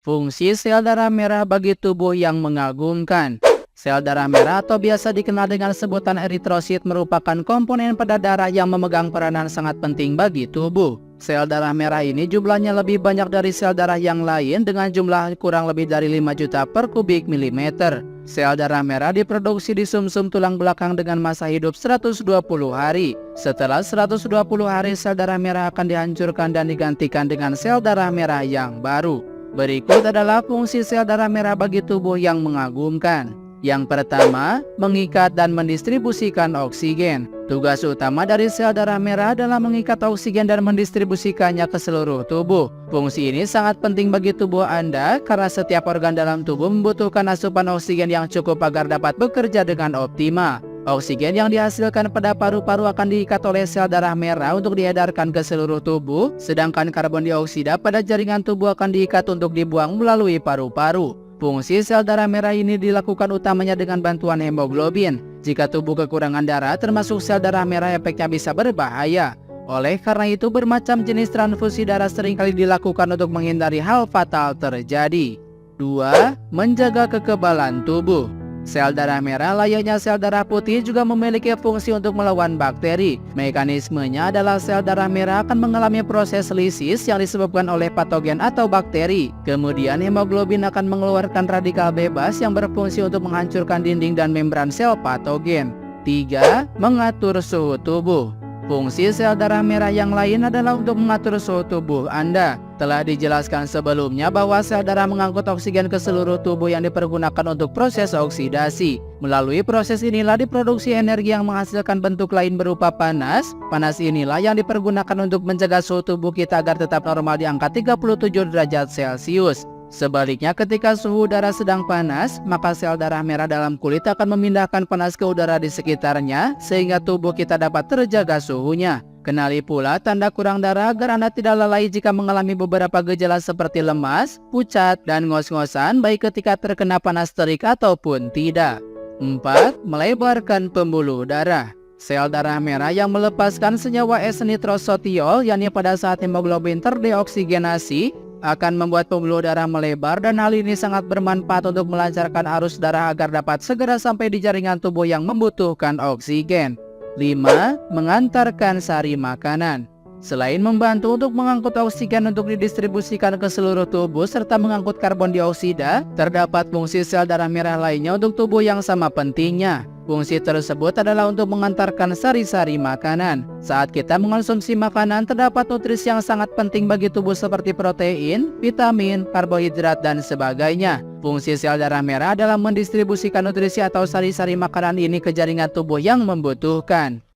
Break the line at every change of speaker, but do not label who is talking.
Fungsi sel darah merah bagi tubuh yang mengagumkan. Sel darah merah atau biasa dikenal dengan sebutan eritrosit merupakan komponen pada darah yang memegang peranan sangat penting bagi tubuh. Sel darah merah ini jumlahnya lebih banyak dari sel darah yang lain dengan jumlah kurang lebih dari 5 juta per kubik milimeter. Sel darah merah diproduksi di sumsum tulang belakang dengan masa hidup 120 hari. Setelah 120 hari, sel darah merah akan dihancurkan dan digantikan dengan sel darah merah yang baru. Berikut adalah fungsi sel darah merah bagi tubuh yang mengagumkan. Yang pertama, mengikat dan mendistribusikan oksigen. Tugas utama dari sel darah merah adalah mengikat oksigen dan mendistribusikannya ke seluruh tubuh. Fungsi ini sangat penting bagi tubuh Anda karena setiap organ dalam tubuh membutuhkan asupan oksigen yang cukup agar dapat bekerja dengan optimal. Oksigen yang dihasilkan pada paru-paru akan diikat oleh sel darah merah untuk diedarkan ke seluruh tubuh, sedangkan karbon dioksida pada jaringan tubuh akan diikat untuk dibuang melalui paru-paru. Fungsi sel darah merah ini dilakukan utamanya dengan bantuan hemoglobin. Jika tubuh kekurangan darah, termasuk sel darah merah, efeknya bisa berbahaya. Oleh karena itu, bermacam jenis transfusi darah seringkali dilakukan untuk menghindari hal fatal terjadi. 2. Menjaga kekebalan tubuh. Sel darah merah layaknya sel darah putih juga memiliki fungsi untuk melawan bakteri. Mekanismenya adalah sel darah merah akan mengalami proses lisis yang disebabkan oleh patogen atau bakteri. Kemudian hemoglobin akan mengeluarkan radikal bebas yang berfungsi untuk menghancurkan dinding dan membran sel patogen. 3. Mengatur suhu tubuh. Fungsi sel darah merah yang lain adalah untuk mengatur suhu tubuh Anda. Telah dijelaskan sebelumnya bahwa sel darah mengangkut oksigen ke seluruh tubuh yang dipergunakan untuk proses oksidasi. Melalui proses inilah diproduksi energi yang menghasilkan bentuk lain berupa panas. Panas inilah yang dipergunakan untuk menjaga suhu tubuh kita agar tetap normal di angka 37 derajat Celcius. Sebaliknya, ketika suhu udara sedang panas, maka sel darah merah dalam kulit akan memindahkan panas ke udara di sekitarnya, sehingga tubuh kita dapat terjaga suhunya. Kenali pula tanda kurang darah agar Anda tidak lalai jika mengalami beberapa gejala seperti lemas, pucat, dan ngos-ngosan, baik ketika terkena panas terik ataupun tidak. 4. Melebarkan pembuluh darah. Sel darah merah yang melepaskan senyawa S-nitrosotiol, yakni pada saat hemoglobin terdeoksigenasi, akan membuat pembuluh darah melebar, dan hal ini sangat bermanfaat untuk melancarkan arus darah agar dapat segera sampai di jaringan tubuh yang membutuhkan oksigen. 5. Mengantarkan sari makanan. Selain membantu untuk mengangkut oksigen untuk didistribusikan ke seluruh tubuh serta mengangkut karbon dioksida, terdapat fungsi sel darah merah lainnya untuk tubuh yang sama pentingnya. Fungsi tersebut adalah untuk mengantarkan sari-sari makanan. Saat kita mengonsumsi makanan, terdapat nutrisi yang sangat penting bagi tubuh seperti protein, vitamin, karbohidrat, dan sebagainya. Fungsi sel darah merah adalah mendistribusikan nutrisi atau sari-sari makanan ini ke jaringan tubuh yang membutuhkan.